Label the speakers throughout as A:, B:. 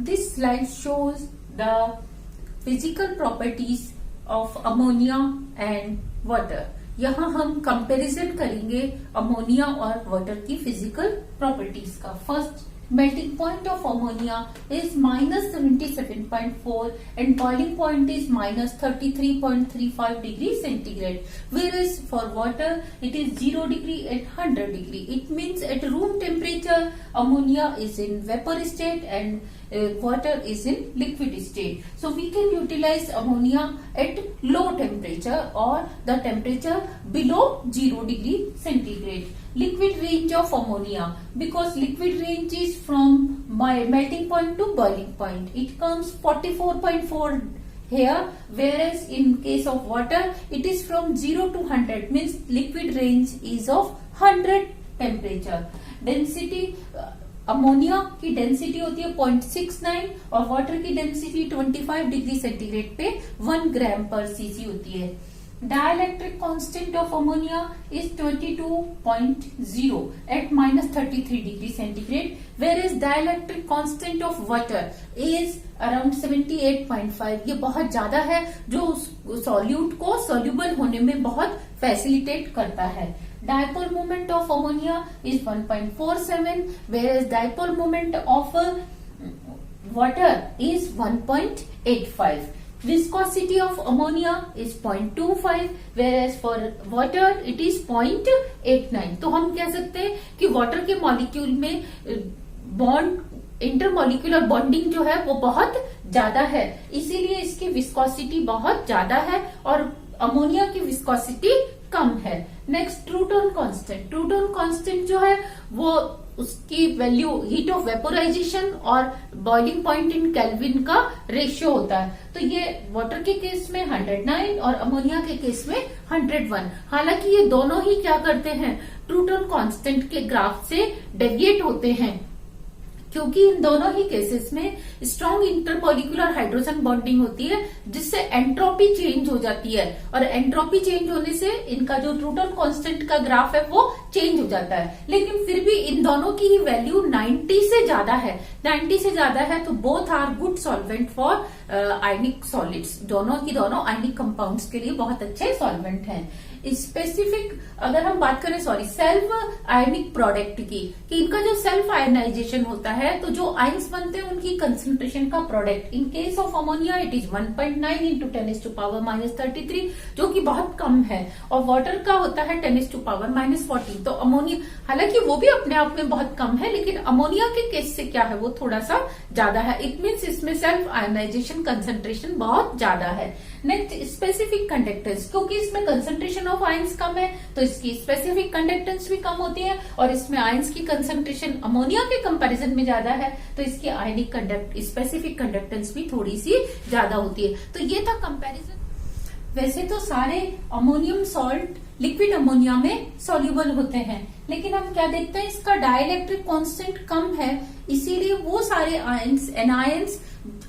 A: This slide shows the physical properties of ammonia and water. यहाँ हम comparison करेंगे ammonia और वाटर की फिजिकल प्रॉपर्टीज का. First, melting point of ammonia is minus 77.4 and boiling point is minus 33.35 degrees centigrade, whereas for water it is 0 degree at 100 degree. It means at room temperature ammonia is in vapor state and water is in liquid state. So we can utilize ammonia at low temperature or the temperature below 0 degree centigrade. Liquid range of ammonia, because liquid range is from melting point to boiling point. It comes 44.4 here, whereas in case of water it is from 0 to 100, means liquid range is of 100 temperature. Density, ammonia की density होती है 0.69 और water की density 25 degree centigrade पे 1 ग्राम पर CC होती है. Dielectric constant of ammonia is 22.0 at minus 33 degree centigrade, whereas dielectric constant of water is around 78.5. ये बहुत ज्यादा है, जो सॉल्यूट को सोल्यूबल होने में बहुत फैसिलिटेट करता है. Dipole moment of ammonia is 1.47, whereas dipole moment of water is 1.85. Viscosity of ammonia is 0.25, whereas for water it is 0.89. तो हम कह सकते हैं कि वाटर के मॉलिक्यूल में बॉन्ड इंटरमॉलिक्यूलर बॉन्डिंग जो है वो बहुत ज्यादा है, इसीलिए इसकी विस्कोसिटी बहुत ज्यादा है और अमोनिया की विस्कोसिटी कम है. Next, true tone constant. True tone constant जो है वो उसकी वैल्यू हीट ऑफ वेपोराइजेशन और बॉइलिंग पॉइंट इन केल्विन का रेशियो होता है. तो ये वाटर के केस में 109 और अमोनिया के केस में 101. हालांकि ये दोनों ही क्या करते हैं, ट्रू टोन कांस्टेंट के ग्राफ से डेविएट होते हैं, क्योंकि इन दोनों ही केसेस में स्ट्रॉन्ग इंटरमॉलिक्यूलर हाइड्रोजन बॉन्डिंग होती है, जिससे एंट्रोपी चेंज हो जाती है और एंट्रोपी चेंज होने से इनका जो ट्रू टोन कांस्टेंट का ग्राफ है वो चेंज हो जाता है. लेकिन फिर भी इन दोनों की ही वैल्यू 90 से ज्यादा है. 90 से ज्यादा है तो both are good solvent for ionic solids. दोनों की दोनों आयनिक कंपाउंड्स के लिए बहुत अच्छे सॉल्वेंट हैं. स्पेसिफिक अगर हम बात करें सेल्फ आयनिक प्रोडक्ट की, कि इनका जो सेल्फ आयनाइजेशन होता है तो जो आयंस बनते हैं उनकी कंसंट्रेशन का product. In case of ammonia it is 1.9 into 10⁻⁻33, जो कि बहुत कम है, और वाटर का होता है 10⁻⁻14. तो अमोनिया हालांकि वो भी अपने आप में बहुत कम है, लेकिन अमोनिया के केस से क्या है वो थोड़ा सा ज्यादा है. इट मीन्स इसमें सेल्फ आयनाइजेशन कंसंट्रेशन बहुत ज्यादा है. Next, specific conductance. क्योंकि इसमें कंसंट्रेशन ऑफ आयंस कम है तो इसकी स्पेसिफिक कंडक्टेंस भी कम होती है, और इसमें आयंस की कंसंट्रेशन अमोनिया के कंपैरिजन में ज्यादा है तो इसकी आयनिक स्पेसिफिक कंडक्टेंस भी थोड़ी सी ज्यादा होती है. तो ये था कंपैरिजन. वैसे तो सारे अमोनियम सॉल्ट लिक्विड अमोनिया में सॉल्युबल होते हैं, लेकिन हम क्या देखते हैं, इसका डाइलेक्ट्रिक कांस्टेंट कम है, इसीलिए वो सारे आयंस एनायंस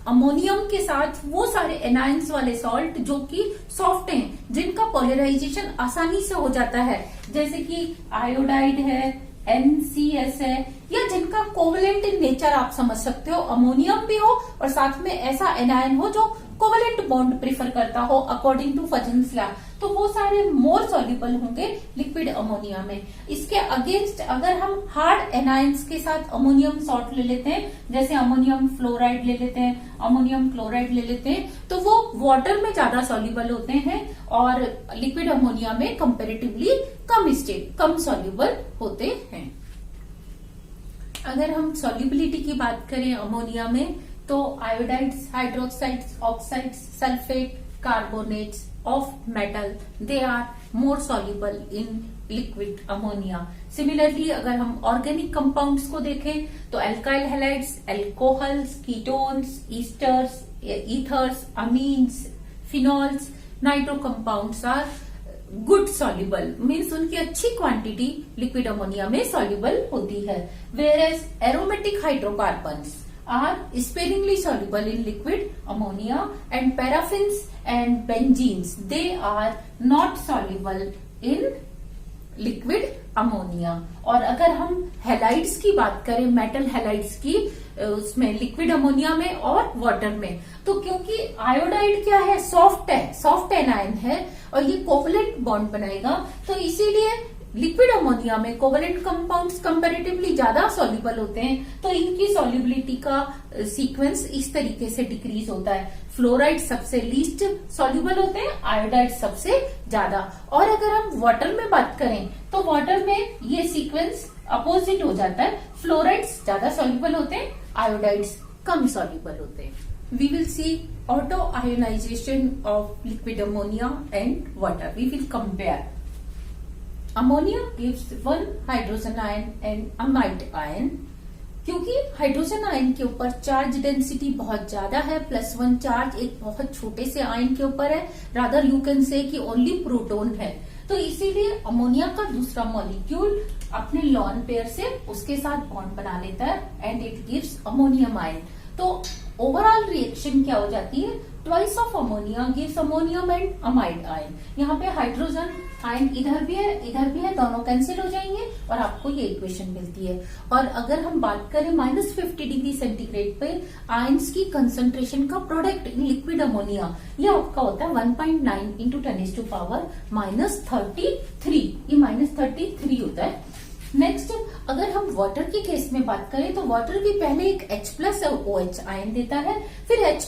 A: अमोनियम के साथ वो सारे एनायंस वाले सॉल्ट जो कि सॉफ्ट हैं, जिनका पोलराइजेशन आसानी से हो जाता है, जैसे कि आयोडाइड है, NCS है, या जिनका कोवलेंट इन नेचर आप समझ सकते हो, अमोनियम भी हो और साथ में ऐसा एनायन हो जो कोवलेंट बॉन्ड प्रिफर करता हो अकॉर्डिंग टू फजन्स लॉ, तो वो सारे मोर सॉल्युबल होंगे लिक्विड अमोनिया में. इसके अगेंस्ट अगर हम हार्ड एनायंस के साथ अमोनियम सॉल्ट ले लेते हैं, जैसे अमोनियम फ्लोराइड ले लेते हैं, अमोनियम क्लोराइड ले लेते हैं, तो वो वाटर में ज्यादा सॉल्युबल होते हैं और लिक्विड अमोनिया में कंपेरेटिवली कम सॉल्युबल होते हैं. अगर हम सॉल्युबिलिटी की बात करें अमोनिया में, तो iodides, hydroxides, oxides, sulphate, carbonates of metal, they are more soluble in liquid ammonia. Similarly, अगर हम ऑर्गेनिक कंपाउंड्स को देखें तो alkyl halides, alcohols, ketones, esters, ethers, amines, phenols, nitro compounds are good soluble, means उनकी अच्छी quantity liquid ammonia में soluble होती है. Whereas aromatic hydrocarbons are sparingly soluble in liquid ammonia, and paraffins and benzenes, they are not soluble in liquid ammonia. और अगर हम halides की बात करें, मेटल हैलाइड्स की, उसमें लिक्विड अमोनिया में और वाटर में, तो क्योंकि आयोडाइड क्या है, सॉफ्ट एनायन है और ये कोवलेंट बॉन्ड बनाएगा, तो इसीलिए लिक्विड अमोनिया में कोवलेंट कंपाउंड्स कंपैरेटिवली ज्यादा सॉल्युबल होते हैं, तो इनकी सॉल्युबिलिटी का सीक्वेंस इस तरीके से डिक्रीज होता है। फ्लोराइड सबसे लीस्ट सॉल्युबल होते हैं, आयोडाइड सबसे ज्यादा। और अगर हम वाटर में बात करें तो वाटर में ये सीक्वेंस अपोजिट हो जाता है, फ्लोराइड्स ज्यादा सॉल्युबल होते हैं, आयोडाइड्स कम सॉल्युबल होते हैं। We will see auto ionization of liquid ammonia and water. We will compare. Ammonia gives one hydrogen ion and amide ion. क्योंकि हाइड्रोजन आयन के ऊपर चार्ज डेंसिटी बहुत ज्यादा है, +1 चार्ज एक बहुत छोटे से आयन के ऊपर है, रादर यू कैन से कि ओनली प्रोटॉन है, तो इसीलिए अमोनिया का दूसरा मॉलिक्यूल अपने लॉन पेयर से उसके साथ बॉन्ड बना लेता है and it gives ammonium ion. तो ओवरऑल रिएक्शन क्या हो जाती है, twice of ammonia gives ammonium and amide ion. यहाँ पे हाइड्रोजन आयन इधर भी है, दोनों कैंसिल हो जाएंगे और आपको ये इक्वेशन मिलती है। और अगर हम बात करें -50 डिग्री सेंटीग्रेड पे आयंस की कंसंट्रेशन का प्रोडक्ट इन लिक्विड अमोनिया, ये आपका होता है 1.9 इंटू 10⁻³ -33, ये -33 होता है। नेक्स्ट, अगर हम वाटर के केस में बात करें तो वाटर भी पहले एक H+ और OH आयन देता है, फिर H+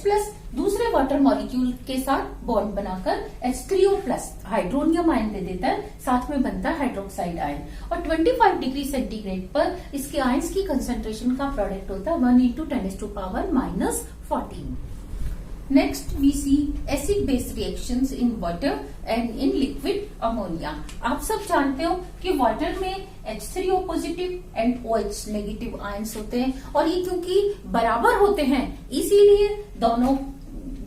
A: दूसरे वाटर मॉलिक्यूल के साथ बॉन्ड बनाकर H3O+ हाइड्रोनियम आयन दे देता है, साथ में बनता है हाइड्रोक्साइड आयन। और 25 डिग्री सेंटीग्रेड पर इसके आयंस की कंसंट्रेशन का प्रोडक्ट होता है 1 into 10⁻⁻14। Next we see acid base reactions in water and in liquid ammonia. आप सब जानते हो कि वाटर में H3O positive and OH negative ions होते हैं, और ये क्योंकि बराबर होते हैं इसीलिए दोनों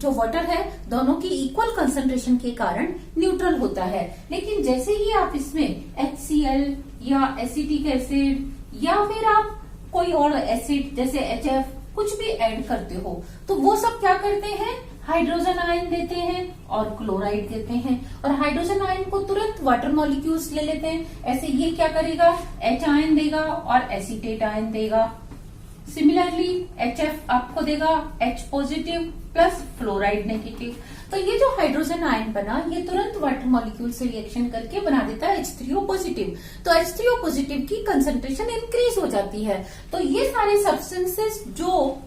A: जो वाटर है दोनों की इक्वल कंसंट्रेशन के कारण न्यूट्रल होता है। लेकिन जैसे ही आप इसमें HCl या एसिटिक एसिड या फिर आप कोई और एसिड जैसे HF कुछ भी ऐड करते हो तो वो सब क्या करते हैं, हाइड्रोजन आयन देते हैं और क्लोराइड देते हैं, और हाइड्रोजन आयन को तुरंत वाटर मॉलिक्यूल्स ले लेते हैं। ऐसे ये क्या करेगा, H आयन देगा और एसीटेट आयन देगा। सिमिलरली HF आपको देगा H positive plus fluoride negative. तो ये जो हाइड्रोजन आयन बना ये तुरंत वाटर मॉलिक्यूल से रिएक्शन करके बना देता है H3O पॉजिटिव। तो H3O पॉजिटिव की कंसंट्रेशन इंक्रीज हो जाती है। तो ये सारे सब्सटेंसेस जो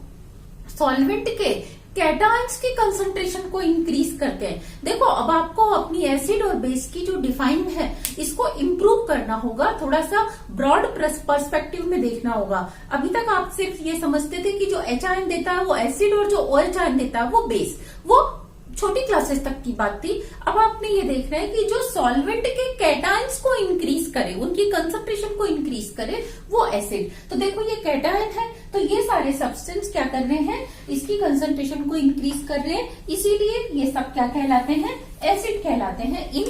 A: सॉल्वेंट के कैटायंस की कंसंट्रेशन को इंक्रीज करते हैं। देखो अब आपको अपनी एसिड और बेस की जो डिफाइन है इसको इम्प्रूव करना होगा, थोड़ा सा ब्रॉड पर्सपेक्टिव में देखना होगा। अभी तक आप सिर्फ ये समझते थे कि जो H आयन देता है वो एसिड और जो OH आयन देता है वो बेस, वो छोटी क्लासेस तक की बात थी। अब आपने ये देखना है कि जो सॉल्वेंट के कैटायंस को इंक्रीज करे, उनकी कंसंट्रेशन को इंक्रीज करे, वो एसिड। तो देखो ये कैटायन है तो ये सारे सब्सटेंस क्या कर रहे हैं, इसकी कंसंट्रेशन को इंक्रीज कर रहे हैं, इसीलिए ये सब क्या कहलाते हैं, एसिड कहलाते हैं इन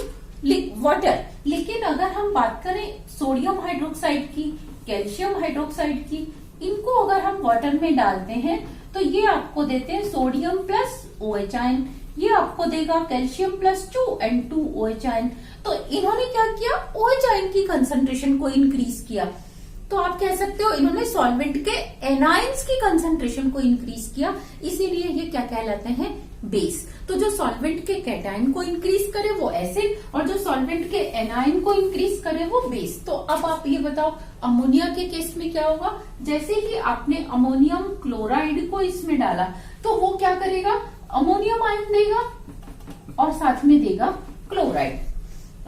A: वाटर। लेकिन अगर हम बात करें सोडियम हाइड्रोक्साइड की, कैल्शियम हाइड्रोक्साइड की, इनको अगर हम वाटर में डालते हैं तो ये आपको देते हैं सोडियम प्लस OH आयन, ये आपको देगा calcium plus 2 and 2 OH ion. तो इन्होंने क्या किया, OH आयन की कंसंट्रेशन को इंक्रीज किया। तो आप कह सकते हो इन्होंने सॉल्वेंट के एनायंस की कंसंट्रेशन को इंक्रीज किया, इसीलिए ये क्या कहलाते हैं, बेस। तो जो सॉल्वेंट के कैटायन को इंक्रीज करे वो एसिड, और जो सॉल्वेंट के एनायन को इंक्रीज करे वो बेस। तो अब आप ये बताओ अमोनिया के केस में क्या होगा, जैसे ही आपने अमोनियम क्लोराइड को इसमें डाला तो वो क्या करेगा, अमोनियम आयन देगा और साथ में देगा क्लोराइड।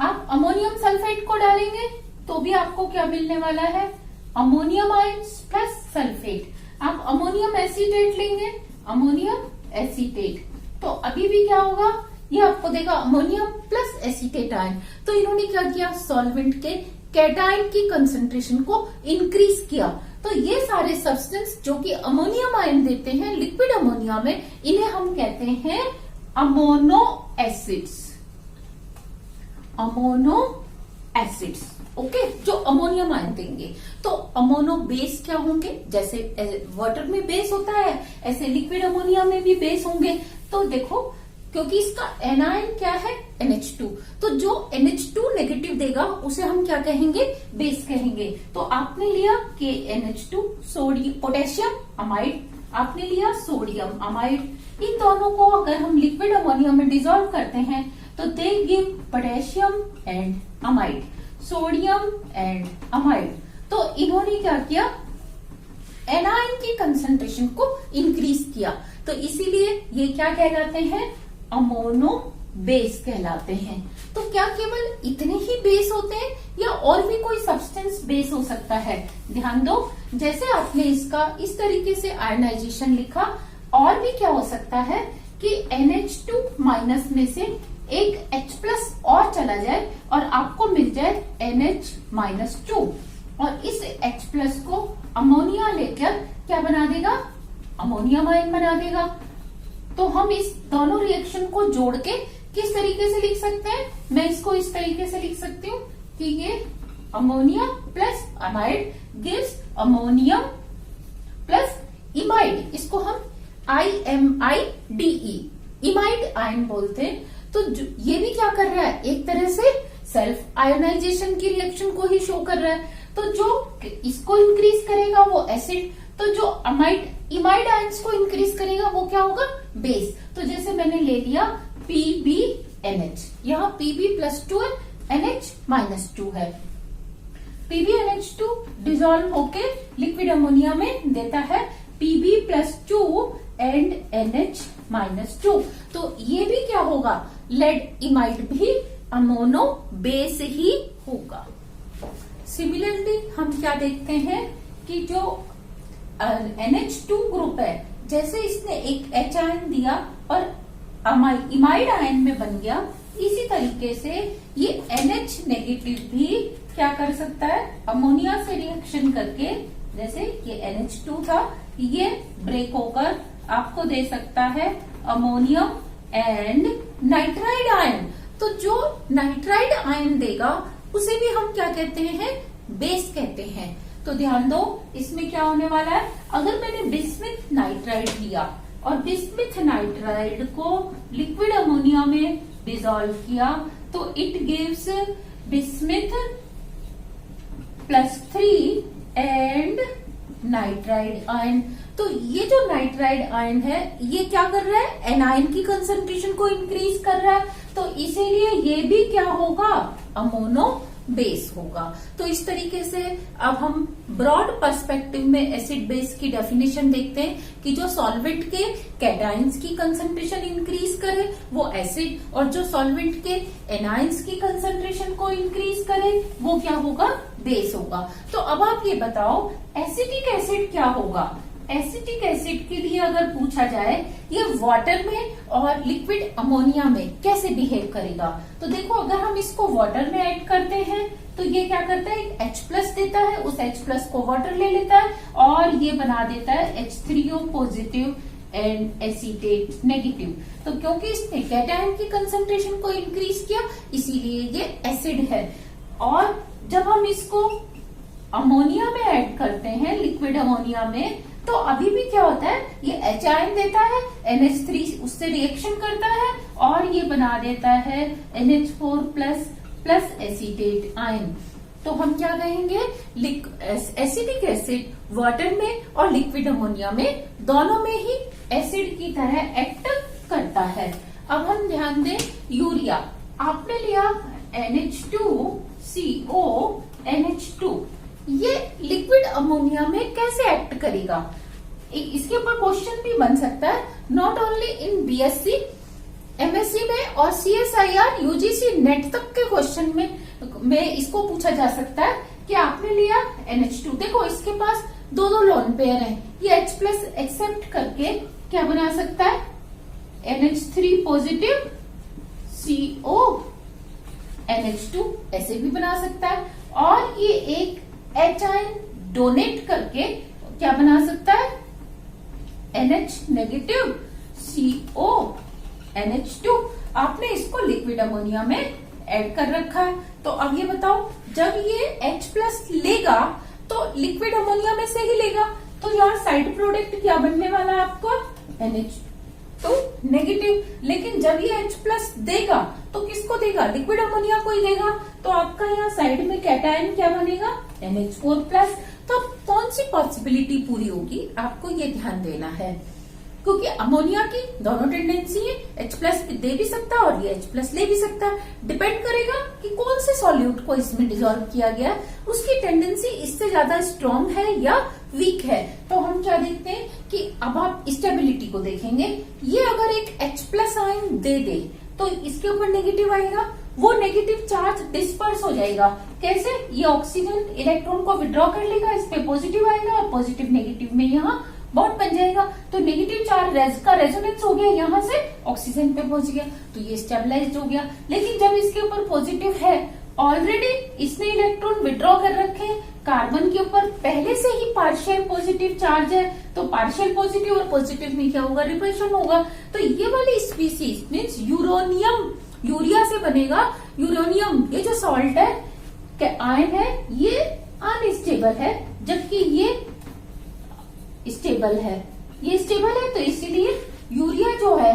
A: आप अमोनियम सल्फेट को डालेंगे तो भी आपको क्या मिलने वाला है, अमोनियम आयन प्लस सल्फेट। आप अमोनियम एसीटेट लेंगे, अमोनियम एसीटेट, तो अभी भी क्या होगा, ये आपको देगा अमोनियम प्लस एसीटेट आयन। तो इन्होंने क्या किया, सॉल्वेंट के कैटायन की कंसंट्रेशन को इंक्रीज किया। तो ये सारे सब्सटेंस जो कि अमोनियम आयन देते हैं लिक्विड अमोनिया में, इन्हें हम कहते हैं अमोनो एसिड्स। अमोनो एसिड्स, ओके, जो अमोनियम आयन देंगे। तो अमोनो बेस क्या होंगे, जैसे वाटर में बेस होता है ऐसे लिक्विड अमोनिया में भी बेस होंगे। तो देखो क्योंकि इसका एनायन क्या है NH2। तो जो NH2 नेगेटिव देगा उसे हम क्या कहेंगे, बेस कहेंगे। तो आपने लिया KNH2 सोडियम पोटेशियम अमाइड, आपने लिया सोडियम अमाइड। इन दोनों को अगर हम लिक्विड अमोनिया में डिसॉल्व करते हैं तो they give potassium and amide, sodium and amide. तो इन्होंने क्या किया, एनायन की कंसंट्रेशन को इंक्रीज किया। तो इसीलिए ये क्या कहलाते हैं, अमोनो बेस कहलाते हैं। तो क्या केवल इतने ही बेस होते हैं या और भी कोई सब्सटेंस बेस हो सकता है? ध्यान दो, जैसे आपने इसका इस तरीके से आयनाइजेशन लिखा, और भी क्या हो सकता है कि NH2 माइनस में से एक H प्लस और चला जाए और आपको मिल जाए NH माइनस 2, और इस H प्लस को अमोनिया लेकर क्या बना देगा, अमोनियम आयन बना देगा। तो हम इस दोनों रिएक्शन को जोड़ के किस तरीके से लिख सकते हैं, मैं इसको इस तरीके से लिख सकती हूँ कि ये ammonia plus amide gives ammonium plus imide, इसको हम IMIDE इमाइड आयन बोलते हैं। तो ये भी क्या कर रहा है, एक तरह से सेल्फ आयोनाइजेशन की रिएक्शन को ही शो कर रहा है। तो जो इसको इंक्रीज करेगा वो एसिड, तो जो इमाइड आयंस को इंक्रीज करेगा वो क्या होगा, बेस। तो जैसे मैंने ले लिया PbNH, यहाँ Pb प्लस 2 है, NH माइनस 2 है। PbNH2 डिसॉल्व होके लिक्विड अमोनिया में देता है Pb plus 2 and NH minus 2। तो ये भी क्या होगा, लेड इमाइड भी अमोनो बेस ही होगा। सिमिलरली हम क्या देखते हैं कि जो NH2 ग्रुप है, जैसे इसने एक H आयन दिया और इमाइड आयन में बन गया, इसी तरीके से ये NH नेगेटिव भी क्या कर सकता है, अमोनिया से रिएक्शन करके, जैसे ये NH2 था, ये ब्रेक होकर आपको दे सकता है अमोनियम एंड नाइट्राइड आयन। तो जो नाइट्राइड आयन देगा उसे भी हम क्या कहते हैं, बेस कहते हैं। तो ध्यान दो, इसमें क्या होने वाला है, अगर मैंने बिस्मिथ नाइट्राइड लिया और बिस्मिथ नाइट्राइड को लिक्विड अमोनिया में डिसॉल्व किया, तो it gives bismuth plus 3 and nitride ion. तो ये जो नाइट्राइड आयन है ये क्या कर रहा है, एनायन की कंसंट्रेशन को इंक्रीज कर रहा है। तो इसीलिए ये भी क्या होगा, अमोनो बेस होगा। तो इस तरीके से अब हम ब्रॉड पर्सपेक्टिव में एसिड बेस की डेफिनेशन देखते हैं कि जो सॉल्वेंट के कैटायंस की कंसंट्रेशन इंक्रीज करे वो एसिड, और जो सॉल्वेंट के एनायंस की कंसंट्रेशन को इंक्रीज करे वो क्या होगा, बेस होगा। तो अब आप ये बताओ एसिटिक एसिड क्या होगा। एसिटिक एसिड के लिए अगर पूछा जाए ये वाटर में और लिक्विड अमोनिया में कैसे बिहेव करेगा, तो देखो अगर हम इसको वाटर में ऐड करते हैं तो ये क्या करता है, एक H प्लस देता है, उस H प्लस को वाटर ले लेता है और ये बना देता है H3O positive and acetate negative. तो क्योंकि इसने कैटायन की कंसंट्रेशन को इंक्रीज किया इसीलिए ये एसिड है। और जब हम इसको अमोनिया में ऐड करते हैं, लिक्विड अमोनिया में, तो अभी भी क्या होता है, ये H आयन देता है, NH3 उससे रिएक्शन करता है और ये बना देता है NH4 plus plus acetate ion. तो हम क्या कहेंगे, एसिटिक एसिड वाटर में और लिक्विड अमोनिया में दोनों में ही एसिड की तरह एक्ट करता है। अब हम ध्यान दें, यूरिया आपने लिया NH2CO NH2, ये लिक्विड अमोनिया में कैसे एक्ट करेगा, इसके ऊपर क्वेश्चन भी बन सकता है, not only in BSc, MSc में और CSIR UGC नेट तक के क्वेश्चन में इसको पूछा जा सकता है कि आपने लिया NH2, देखो इसके पास दो लोन पेयर हैं, ये H प्लस एक्सेप्ट करके क्या बना सकता है, NH3 पॉजिटिव CO NH2 ऐसे भी बना सकता है, और ये एक H आयन डोनेट करके क्या बना सकता है, NH नेगेटिव CO NH2। आपने इसको लिक्विड अमोनिया में ऐड कर रखा है। तो अब ये बताओ, जब ये H प्लस लेगा तो लिक्विड अमोनिया में से ही लेगा, तो यहाँ साइड प्रोडक्ट क्या बनने वाला है आपको, NH। तो नेगेटिव। लेकिन जब ये H प्लस देगा तो किसको देगा? लिक्विड अमोनिया को ही देगा। तो आपका यहाँ साइड में कैटायन क्या बनेगा? NH4 plus. तो कौन सी पॉसिबिलिटी पूरी होगी, आपको ये ध्यान देना है, क्योंकि अमोनिया की दोनों टेंडेंसी है, H प्लस दे भी सकता है और ये H प्लस ले भी सकता है। डिपेंड करेगा कि कौन से सॉल्यूट को इसमें डिसॉल्व किया गया है, उसकी टेंडेंसी इससे ज्यादा स्ट्रॉन्ग है या वीक है। तो हम क्या देखते हैं कि अब आप स्टेबिलिटी को देखेंगे। ये अगर एक H प्लस आयन दे दे तो इसके ऊपर नेगेटिव आएगा, वो नेगेटिव चार्ज डिस्पर्स हो जाएगा। कैसे? ये ऑक्सीजन इलेक्ट्रॉन को विड्रॉ कर लेगा, इस पे पॉजिटिव आएगा और पॉजिटिव नेगेटिव में यहाँ बॉन्ड बन जाएगा। तो नेगेटिव चार्ज का रेजोनेंस हो गया, यहाँ से ऑक्सीजन पे पहुंच गया, तो ये स्टेबलाइज्ड हो गया। लेकिन जब इसके ऊपर पॉजिटिव है, ऑलरेडी इसने इलेक्ट्रॉन विड्रॉ कर रखे हैं, कार्बन के ऊपर पहले से ही पार्शियल पॉजिटिव चार्ज है, तो पार्शियल पॉजिटिव और पॉजिटिव में क्या होगा? रिपल्शन होगा। तो ये वाली स्पीसीज मीन्स यूरोनियम, यूरिया से बनेगा यूरोनियम। ये जो सॉल्ट है, आयन है, ये अनस्टेबल है, जबकि ये स्टेबल है। ये स्टेबल है तो इसीलिए यूरिया जो है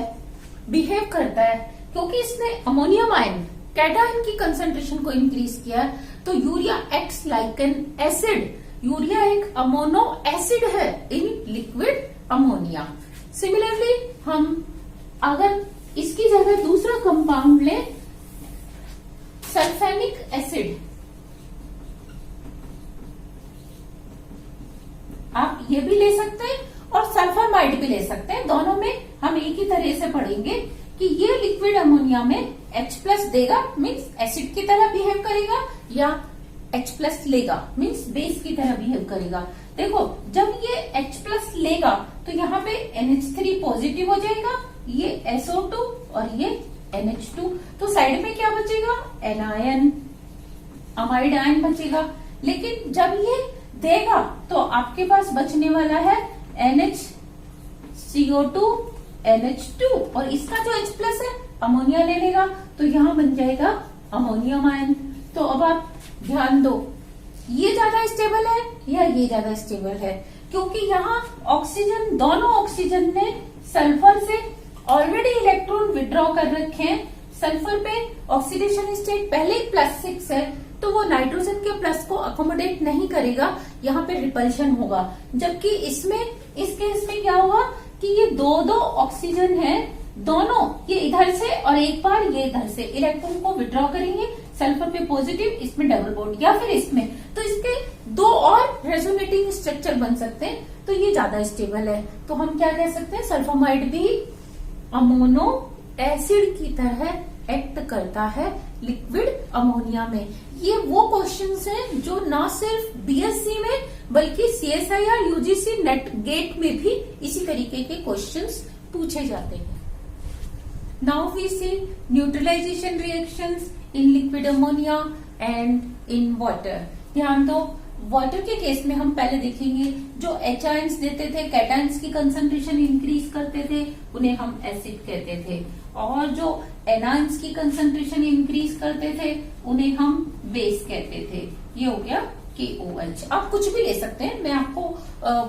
A: बिहेव करता है, क्योंकि इसने अमोनियम आयन कैटायन की कंसंट्रेशन को इंक्रीज किया है, तो urea acts like an acid. Urea एक अमोनो एसिड है इन लिक्विड अमोनिया। सिमिलरली हम अगर इसकी जगह दूसरा कंपाउंड ले, सल्फेनिक एसिड, आप ये भी ले सकते हैं और सल्फामाइड भी ले सकते हैं। दोनों में हम एक ही तरह से पढ़ेंगे कि ये लिक्विड अमोनिया में H प्लस देगा मीन्स एसिड की तरह बिहेव करेगा, या H प्लस लेगा मीन्स बेस की तरह बिहेव करेगा। देखो, जब ये H प्लस लेगा तो यहाँ पे NH3 पॉजिटिव हो जाएगा, ये SO2 और ये NH2, तो साइड में क्या बचेगा? एनायन, अमाइड आयन बचेगा। लेकिन जब ये देगा तो आपके पास बचने वाला है NHCO2 NH2, और इसका जो H प्लस है अमोनिया ले लेगा, तो यहाँ बन जाएगा अमोनियम आयन। तो अब आप ध्यान दो, ये ज्यादा स्टेबल है या ये ज्यादा स्टेबल है? क्योंकि यहाँ ऑक्सीजन, दोनों ऑक्सीजन ने सल्फर से ऑलरेडी इलेक्ट्रॉन विड्रॉ कर रखे हैं। सल्फर पे ऑक्सीडेशन स्टेट पहले ही +6 है, तो वो नाइट्रोजन के प्लस को अकोमोडेट नहीं करेगा, यहाँ पे रिपल्शन होगा। जबकि इसमें, इस केस में क्या होगा कि ये दो ऑक्सीजन है, दोनों ये इधर से और एक बार ये इधर से इलेक्ट्रॉन को विड्रॉ करेंगे, सल्फर पे पॉजिटिव, इसमें डबल बॉन्ड या फिर इसमें, तो इसके दो और रेजोनेटिंग स्ट्रक्चर बन सकते हैं, तो ये ज्यादा स्टेबल है। तो हम क्या कह सकते हैं? सल्फामाइड भी अमोनो एसिड की तरह एक्ट करता है लिक्विड अमोनिया में। ये वो क्वेश्चंस हैं जो ना सिर्फ बीएससी में बल्कि सीएसआईआर यूजीसी नेट गेट में भी इसी तरीके के क्वेश्चंस पूछे जाते हैं। Now we see neutralisation reactions in liquid ammonia and in water. ध्यान दो, वाटर के केस में हम पहले देखेंगे जो H आयंस देते थे, कैटायंस की कंसंट्रेशन इंक्रीज करते थे, उन्हें हम एसिड कहते थे, और जो एनायंस की कंसंट्रेशन इंक्रीज करते थे उन्हें हम बेस कहते थे। ये हो गया KOH। आप कुछ भी ले सकते हैं, मैं आपको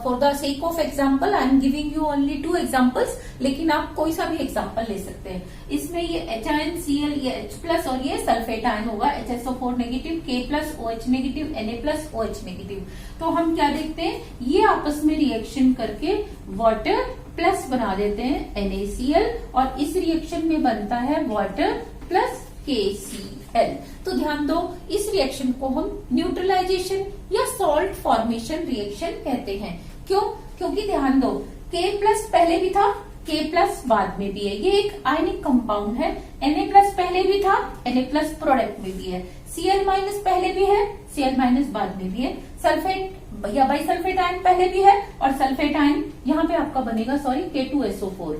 A: for the sake of example I am giving you only 2 examples, लेकिन आप कोई सा भी एग्जांपल ले सकते हैं। इसमें ये H आयन Cl, ये H प्लस और ये सल्फेट आयन होगा, HSO4 negative, K plus OH negative, Na plus OH negative. तो हम क्या देखते हैं, ये आपस में रिएक्शन करके वाटर प्लस बना देते हैं NaCl, और इस रिएक्शन में बनता है वाटर प्लस KCl। तो ध्यान दो, इस रिएक्शन को हम न्यूट्रलाइजेशन या सॉल्ट फॉर्मेशन रिएक्शन कहते हैं। क्यों? क्योंकि ध्यान दो, K प्लस पहले भी था, K प्लस बाद में भी है, ये एक आयनिक कंपाउंड है। Na प्लस पहले भी था, Na प्लस प्रोडक्ट में भी है। Cl माइनस पहले भी है, Cl माइनस बाद में भी है। सल्फेट या बाई सल्फेट आयन पहले भी है, और सल्फेट आयन यहाँ पे आपका बनेगा K2SO4,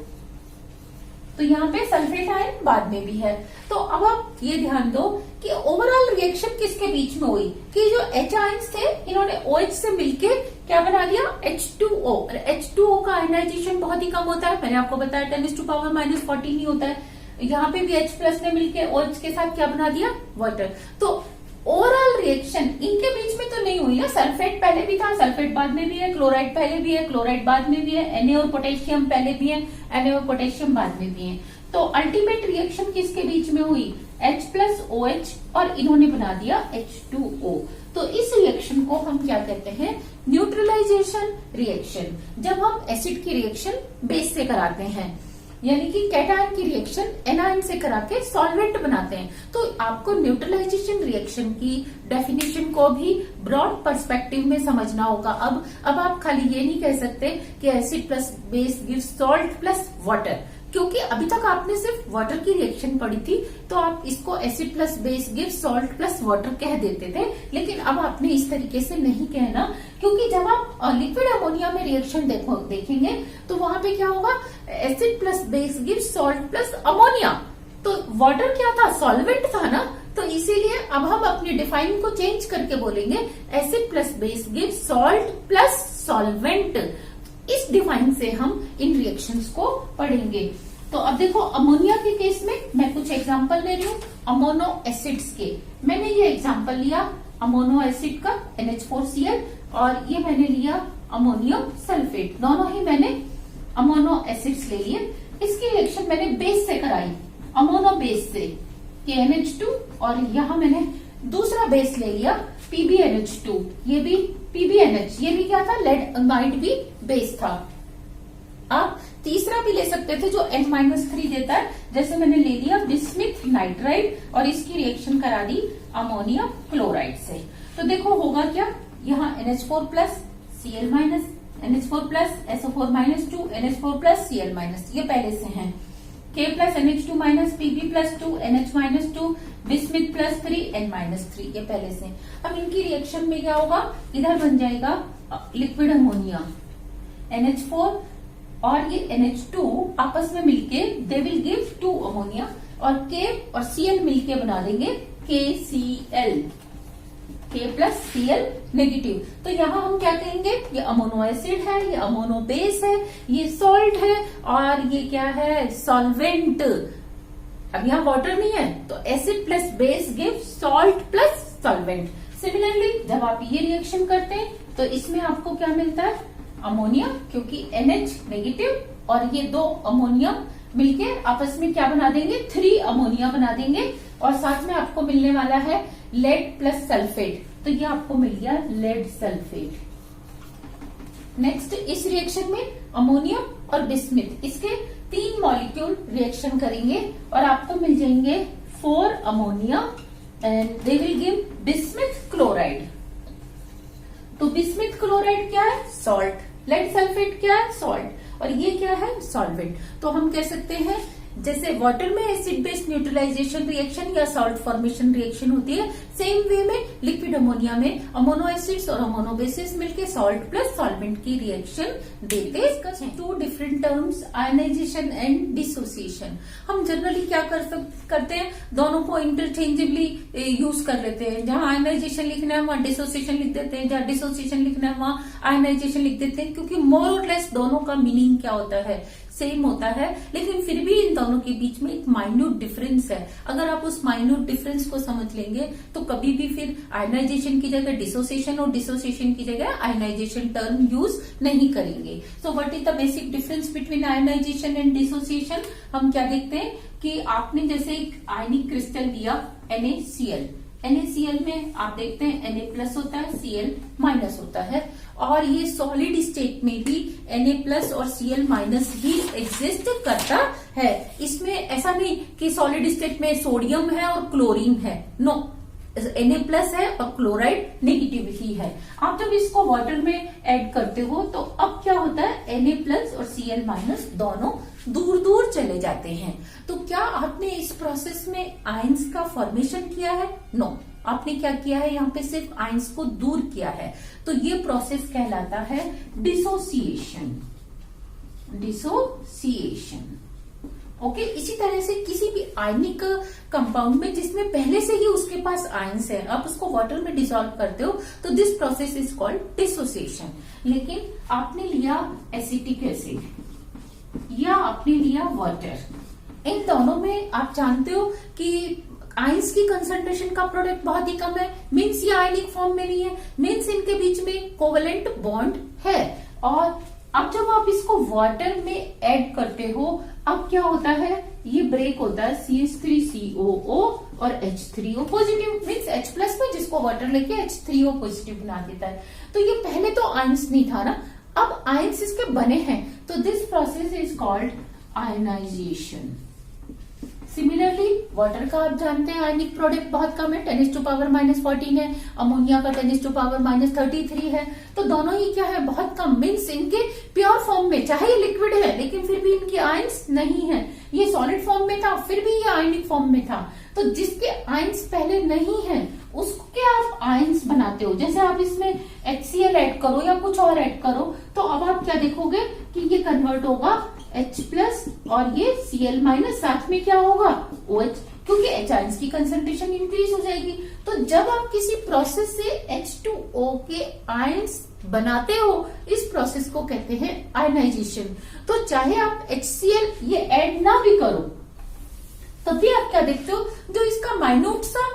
A: तो यहाँ पे सल्फेट आयन बाद में भी है। तो अब आप ये ध्यान दो कि ओवरऑल रिएक्शन किसके बीच में हुई कि जो H आयंस थे इन्होंने OH से मिलके क्या बना दिया? H2O। और H2O का आयनाइजेशन बहुत ही कम होता है, मैंने आपको बताया 10⁻⁻14 ही होता है। यहाँ पे भी H प्लस ने मिलके OH के साथ क्या बना दिया? वाटर। तो ओवरऑल रिएक्शन इनके बीच में तो नहीं हुई है, सल्फेट पहले भी था, सल्फेट बाद में भी है, क्लोराइड पहले भी है, क्लोराइड बाद में भी है, Na और पोटेशियम पहले भी है, Na और पोटेशियम बाद में भी है। तो अल्टीमेट रिएक्शन किसके बीच में हुई, H प्लस OH और इन्होंने बना दिया H2O। तो इस रिएक्शन को हम क्या कहते हैं, न्यूट्रलाइजेशन रिएक्शन। जब हम एसिड की रिएक्शन बेस से कराते हैं, यानी कि कैटायन की रिएक्शन एनायन से करा के सॉल्वेंट बनाते हैं, तो आपको न्यूट्रलाइजेशन रिएक्शन की डेफिनेशन को भी ब्रॉड पर्सपेक्टिव में समझना होगा। अब आप खाली ये नहीं कह सकते कि acid plus base gives salt plus water, क्योंकि अभी तक आपने सिर्फ वाटर की रिएक्शन पढ़ी थी, तो आप इसको acid plus base gives salt plus water कह देते थे। लेकिन अब आपने इस तरीके से नहीं कहना, क्योंकि जब आप लिक्विड अमोनिया में रिएक्शन देखेंगे तो वहां पे क्या होगा, acid plus base gives salt plus ammonia. तो वाटर क्या था, सॉल्वेंट था ना, तो इसीलिए अब हम अपनी डिफाइन को चेंज करके बोलेंगे acid plus base gives salt plus solvent. इस डिफाइन से हम इन रिएक्शंस को पढ़ेंगे। तो अब देखो अमोनिया के केस में मैं कुछ एग्जांपल ले रही हूँ अमोनो एसिड्स के। मैंने ये एग्जांपल लिया अमोनो एसिड का NH4Cl, और ये मैंने लिया अमोनियम सल्फेट, दोनों ही मैंने अमोनो एसिड्स ले लिए। इसकी रिएक्शन मैंने बेस से कराई, अमोनो बेस से KNH2, और यहाँ मैंने दूसरा बेस ले लिया PbNH2, ये भी PbNH, ये भी क्या था, लेड नाइट भी बेस था। आप तीसरा भी ले सकते थे जो N-3 देता है, जैसे मैंने ले लिया बिस्मिथ नाइट्राइड और इसकी रिएक्शन करा दी अमोनियम क्लोराइड से। तो देखो होगा क्या, यहाँ NH4 plus Cl minus, NH4 plus SO4 minus 2, NH4 plus Cl minus, ये पहले से हैं। K plus NH2 minus Pb plus 2, NH minus 2, bismuth plus 3, N-3, ये पहले से। अब इनकी रिएक्शन में क्या होगा, इधर बन जाएगा लिक्विड अमोनिया, NH4 और ये NH2 आपस में मिलके दे विल गिव 2 अमोनिया, और K और Cl मिलके बना देंगे KCl, K plus Cl negative. तो यहाँ हम क्या कहेंगे, ये अमोनो एसिड है, ये अमोनो बेस है, ये सॉल्ट है, और ये क्या है, सॉल्वेंट। अब यहाँ वाटर नहीं है, तो acid plus base give salt plus solvent. Similarly जब आप ये रिएक्शन करते हैं तो इसमें आपको क्या मिलता है, अमोनिया, क्योंकि NH नेगेटिव और ये 2 अमोनिया मिलके आपस में क्या बना देंगे, 3 अमोनिया बना देंगे, और साथ में आपको मिलने वाला है लेड प्लस सल्फेट, तो ये आपको मिल गया लेड सल्फेट। नेक्स्ट इस रिएक्शन में अमोनियम और बिस्मिथ, इसके 3 मॉलिक्यूल रिएक्शन करेंगे और आपको मिल जाएंगे 4 ammonia and they will give bismuth chloride. तो बिस्मिथ क्लोराइड क्या है, सॉल्ट, लेड सल्फेट क्या है, सॉल्ट, और ये क्या है, सॉल्वेंट। तो हम कह सकते हैं जैसे वाटर में एसिड बेस न्यूट्रलाइजेशन रिएक्शन या सॉल्ट फॉर्मेशन रिएक्शन होती है, सेम वे में लिक्विड अमोनिया में अमोनो एसिड्स और अमोनो बेसिस मिलके सॉल्ट प्लस सॉल्वेंट की रिएक्शन देते हैं। 2 different terms, ionisation and dissociation. हम जनरली क्या करते हैं, दोनों को इंटरचेंजेबली यूज कर लेते हैं। जहां आयनाइजेशन लिखना है वहां डिसोसिएशन लिख देते हैं, जहां डिसोसिएशन लिखना है वहां आयनाइजेशन लिख देते हैं, क्योंकि मोर और लेस दोनों का मीनिंग क्या होता है, सेम होता है, लेकिन फिर भी इन दोनों के बीच में एक माइन्यूट डिफरेंस है। अगर आप उस माइन्यूट डिफरेंस को समझ लेंगे तो कभी भी फिर आयनाइजेशन की जगह डिसोसिएशन और डिसोसिएशन की जगह आयनाइजेशन टर्म यूज नहीं करेंगे। So what is the basic difference between ionisation and dissociation? हम क्या देखते हैं कि आपने जैसे एक आयनिक क्रिस्टल लिया NaCl, NaCl में आप देखते हैं Na प्लस होता है, Cl माइनस होता है, और ये सॉलिड स्टेट में भी Na प्लस और Cl माइनस ही एग्जिस्ट करता है। इसमें ऐसा नहीं कि सॉलिड स्टेट में सोडियम है और क्लोरीन है, नो, Na प्लस है और क्लोराइड नेगेटिव ही है। आप जब इसको वाटर में ऐड करते हो तो अब क्या होता है, Na प्लस और Cl माइनस दोनों दूर दूर चले जाते हैं। तो क्या आपने इस प्रोसेस में आयंस का फॉर्मेशन किया है? नो, आपने क्या किया है, यहाँ पे सिर्फ आयंस को दूर किया है। तो ये प्रोसेस कहलाता है डिसोसिएशन। Dissociation, okay. इसी तरह से किसी भी आयनिक कंपाउंड में जिसमें पहले से ही उसके पास आयंस है, आप उसको वाटर में डिसॉल्व करते हो तो this process is called dissociation. लेकिन आपने लिया एसिटिक एसिड या आपने लिया वाटर, इन दोनों में आप जानते हो कि आयंस की कंसंट्रेशन का प्रोडक्ट बहुत ही कम है, मीन्स ये आयनिक फॉर्म में नहीं है, मीन्स इनके बीच में कोवेलेंट बॉन्ड है। और अब जब आप इसको वाटर में ऐड करते हो, अब क्या होता है, ये ब्रेक होता है CH3COO और H3O positive, means H plus में जिसको वाटर लेके H3O पॉजिटिव बना देता है। तो ये पहले तो आयंस नहीं था ना, अब आयंस इसके बने हैं, तो this process is called ionisation. Similarly water का आप जानते हैं आयनिक प्रोडक्ट बहुत कम है, 10⁻⁻14 है, अमोनिया का 10⁻⁻33 है। तो दोनों ही क्या है, बहुत कम, मीन्स इनके प्योर फॉर्म में, चाहे ये लिक्विड है लेकिन फिर भी इनके आयंस नहीं है। ये सॉलिड फॉर्म में था, फिर भी ये आयनिक फॉर्म में था। तो जिसके आयंस पहले नहीं है उसके आप आयंस बनाते हो। जैसे आप इसमें HCl ऐड करो या कुछ और ऐड करो, तो अब आप क्या देखोगे कि ये कन्वर्ट होगा H प्लस और ये Cl माइनस, साथ में क्या होगा OH, क्योंकि H आयंस की कंसंट्रेशन इंक्रीज हो जाएगी। तो जब आप किसी प्रोसेस से H2O के आयंस बनाते हो, इस प्रोसेस को कहते हैं आयनाइजेशन। तो चाहे आप HCl ये ऐड ना भी करो, तब भी आप क्या देखते हो, जो इसका माइन्यूट सा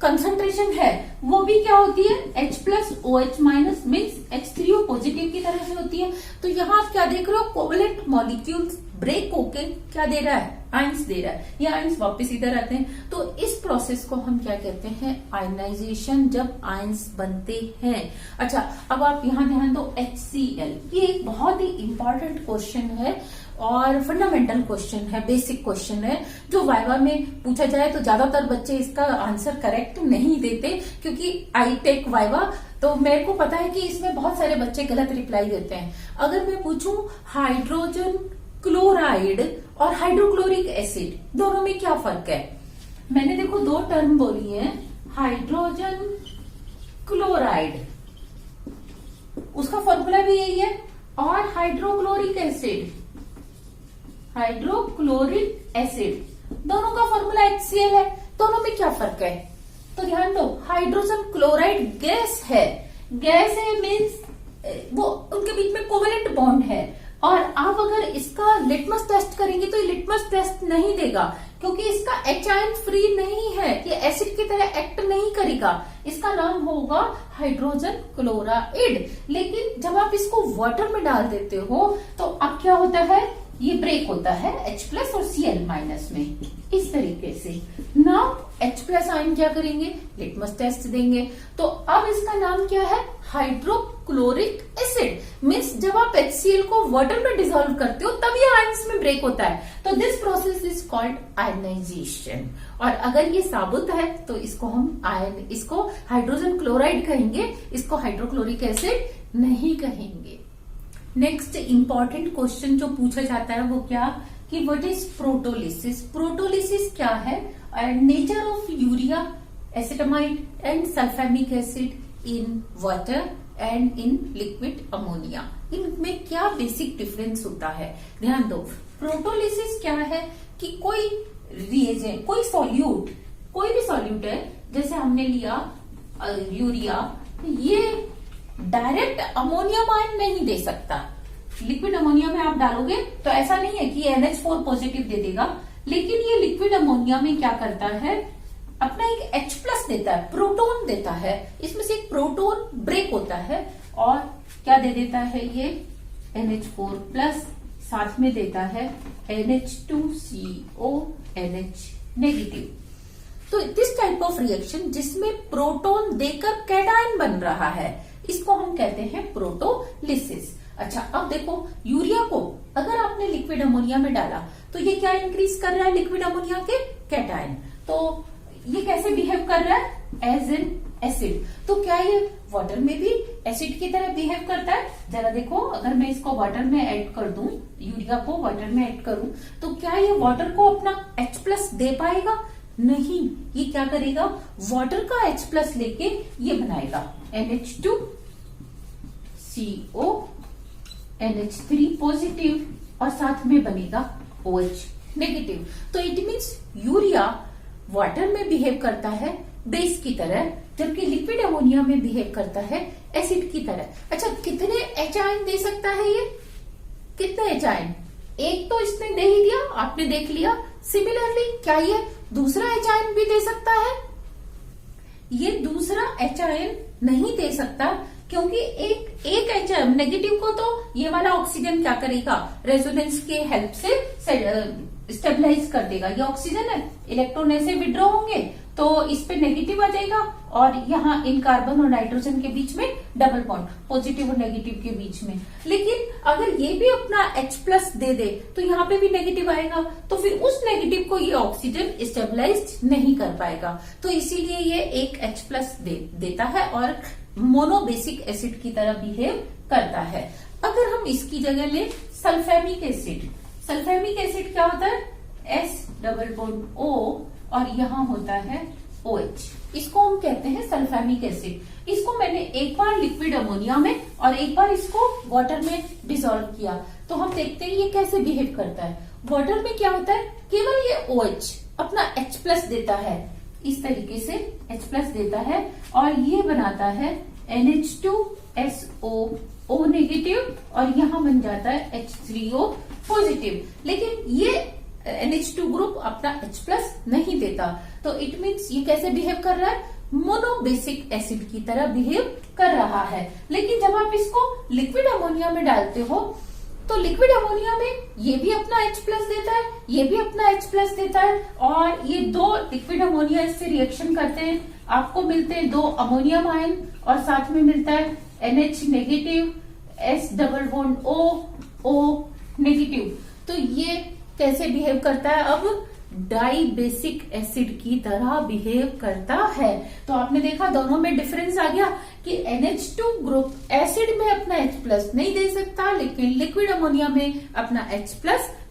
A: कंसंट्रेशन है वो भी क्या होती है, H plus OH minus, means H3O positive की तरह से होती है। तो यहाँ आप क्या देख रहे हो, कोवेलेंट मॉलिक्यूल्स ब्रेक होके क्या दे रहा है, आयंस दे रहा है। ये आयंस वापस इधर आते हैं। तो इस प्रोसेस को हम क्या कहते हैं, आयनाइजेशन, जब आयंस बनते हैं। अच्छा, अब आप यहाँ ध्यान दो, HCl, ये एक बहुत ही इंपॉर्टेंट क्वेश्चन है और फंडामेंटल क्वेश्चन है, बेसिक क्वेश्चन है, जो वाइवा में पूछा जाए तो ज्यादातर बच्चे इसका आंसर करेक्ट नहीं देते, क्योंकि आई टेक वाइवा, तो मेरे को पता है कि इसमें बहुत सारे बच्चे गलत रिप्लाई देते हैं। अगर मैं पूछूं हाइड्रोजन क्लोराइड और हाइड्रोक्लोरिक एसिड दोनों में क्या फर्क है, मैंने देखो दो टर्म बोली है, हाइड्रोजन क्लोराइड उसका फॉर्मूला भी यही है, और हाइड्रोक्लोरिक एसिड, हाइड्रोक्लोरिक एसिड दोनों का फॉर्मूला HCl है। दोनों में क्या फर्क है, तो ध्यान दो, हाइड्रोजन क्लोराइड गैस है, गैस है मीन्स वो उनके बीच में कोवेलेंट बॉन्ड है। और आप अगर इसका लिटमस टेस्ट करेंगे तो ये लिटमस टेस्ट नहीं देगा, क्योंकि इसका H आयन फ्री नहीं है, ये एसिड की तरह एक्ट नहीं करेगा। इसका नाम होगा हाइड्रोजन क्लोराइड। लेकिन जब आप इसको वाटर में डाल देते हो तो अब क्या होता है, ये ब्रेक होता है H प्लस और Cl माइनस में, इस तरीके से। नाउ H प्लस आयन क्या करेंगे, लिटमस टेस्ट देंगे। तो अब इसका नाम क्या है, हाइड्रोक्लोरिक एसिड। मीन्स जब आप HCl को वाटर में डिसॉल्व करते हो तब ये आयंस में ब्रेक होता है। तो this process is called ionisation. और अगर ये साबुत है तो इसको हम इसको हाइड्रोजन क्लोराइड कहेंगे, इसको हाइड्रोक्लोरिक एसिड नहीं कहेंगे। नेक्स्ट इंपॉर्टेंट क्वेश्चन जो पूछा जाता है वो क्या, कि व्हाट इज प्रोटोलिसिस। प्रोटोलिसिस क्या है, nature of urea, acetamide and sulphamic acid in water and in liquid ammonia, इनमें क्या बेसिक डिफरेंस होता है। ध्यान दो, प्रोटोलिसिस क्या है कि कोई रिएजेंट, कोई सॉल्यूट, कोई भी सॉल्यूट है, जैसे हमने लिया यूरिया, ये डायरेक्ट अमोनियम आयन नहीं दे सकता। लिक्विड अमोनिया में आप डालोगे तो ऐसा नहीं है कि NH4 पॉजिटिव दे देगा, लेकिन ये लिक्विड अमोनिया में क्या करता है, अपना एक H प्लस देता है, प्रोटोन देता है, इसमें से एक प्रोटोन ब्रेक होता है और क्या दे देता है, ये NH4 प्लस, साथ में देता है NH2CO NH नेगेटिव। तो दिस टाइप ऑफ रिएक्शन जिसमें प्रोटोन देकर कैटायन बन रहा है, इसको हम कहते हैं प्रोटोलिसिस। अच्छा, अब देखो यूरिया को अगर आपने लिक्विड अमोनिया में डाला तो ये क्या इंक्रीज कर रहा है, लिक्विड अमोनिया के कैटायन। तो ये कैसे बिहेव कर रहा है, एज एन एसिड। तो क्या ये वाटर में भी एसिड की तरह बिहेव करता है, जरा देखो, अगर मैं इसको वाटर में ऐड कर दूं, यूरिया को वाटर में ऐड करूं, तो क्या ये वाटर को अपना H प्लस दे पाएगा, नहीं। ये क्या करेगा, वाटर का H प्लस लेके ये बनाएगा NH2CO NH3 पॉजिटिव और साथ में बनेगा OH नेगेटिव। तो इट मीन्स यूरिया वाटर में बिहेव करता है बेस की तरह, जबकि लिक्विड अमोनिया में बिहेव करता है एसिड की तरह। अच्छा, कितने H आयन दे सकता है ये, कितने H आयन, एक तो इसने दे ही दिया, आपने देख लिया। सिमिलरली क्या ये दूसरा एच आयन भी दे सकता है? ये दूसरा एच आयन नहीं दे सकता, क्योंकि एक एच आयन नेगेटिव को तो ये वाला ऑक्सीजन क्या करेगा, रेजोनेंस के हेल्प से स्टेबलाइज कर देगा। ये ऑक्सीजन है, इलेक्ट्रॉन ऐसे विड्रॉ होंगे तो इस पे नेगेटिव आ जाएगा, और यहाँ इन कार्बन और नाइट्रोजन के बीच में डबल बॉन्ड, पॉजिटिव और नेगेटिव के बीच में। लेकिन अगर ये भी अपना H+ दे दे तो यहाँ पे भी नेगेटिव आएगा, तो फिर उस नेगेटिव को ये ऑक्सीजन स्टेबलाइज नहीं कर पाएगा। तो इसीलिए ये एक H+ देता है और मोनोबेसिक एसिड की तरह बिहेव करता है। अगर हम इसकी जगह ले सल्फेमिक एसिड, सल्फेमिक एसिड क्या होता है, S+O और यहाँ होता है OH, इसको हम कहते हैं सल्फेमिक एसिड। इसको मैंने एक बार लिक्विड अमोनिया में और एक बार इसको वाटर में डिसॉल्व किया, तो हम देखते हैं ये कैसे बिहेव करता है। वाटर में क्या होता है, केवल ये OH अपना H+ देता है, इस तरीके से H+ देता है और ये बनाता है NH2SO O नेगेटिव और यहाँ बन जाता है H3O पॉजिटिव। लेकिन ये NH2 ग्रुप अपना H+ नहीं देता, तो इट मीन्स ये कैसे बिहेव कर रहा है, मोनोबेसिक एसिड की तरह बिहेव कर रहा है। लेकिन जब आप इसको लिक्विड अमोनिया में डालते हो तो लिक्विड अमोनिया में ये भी अपना H+ देता है, ये भी अपना H+ देता है, और ये दो लिक्विड अमोनिया इससे रिएक्शन करते हैं, आपको मिलते हैं दो अमोनियम आयन और साथ में मिलता है NH नेगेटिव S+O नेगेटिव। तो ये कैसे बिहेव करता है, अब डाई बेसिक एसिड की तरह बिहेव करता है। तो आपने देखा दोनों में डिफरेंस आ गया कि NH2 ग्रुप एसिड में अपना H+ नहीं दे सकता, लेकिन लिक्विड अमोनिया में अपना H+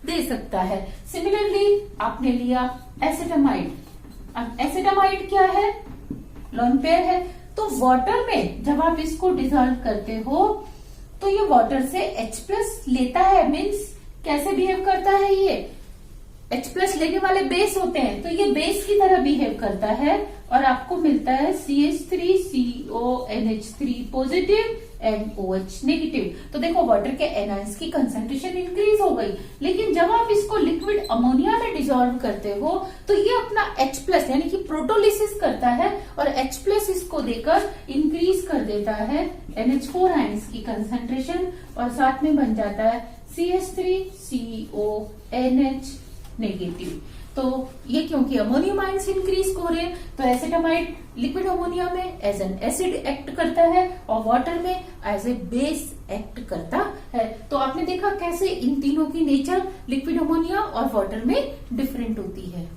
A: दे सकता है। सिमिलरली आपने लिया एसिटामाइड। अब एसिटामाइड क्या है, लोन पेयर है, तो वाटर में जब आप इसको डिसॉल्व करते हो तो ये वाटर से H+ लेता है, मीन्स कैसे बिहेव करता है, ये H+ लेने वाले बेस होते हैं, तो ये बेस की तरह बिहेव करता है और आपको मिलता है CH3CONH3 positive and OH negative. तो देखो वाटर के एनायंस की कंसंट्रेशन इंक्रीज हो गई, लेकिन जब आप इसको लिक्विड अमोनिया में डिसॉल्व करते हो तो ये अपना H+ यानी कि प्रोटोलिसिस करता है और H+ इसको देकर इंक्रीज कर देता है NH4 आयंस की कंसंट्रेशन और साथ में बन जाता है CH3CONH नेगेटिव। तो ये क्योंकि अमोनियम आयंस इंक्रीज हो रहे हैं, तो एसिटामाइड लिक्विड अमोनिया में एज एन एसिड एक्ट करता है और वाटर में एज ए बेस एक्ट करता है। तो आपने देखा कैसे इन तीनों की नेचर लिक्विड अमोनिया और वाटर में डिफरेंट होती है।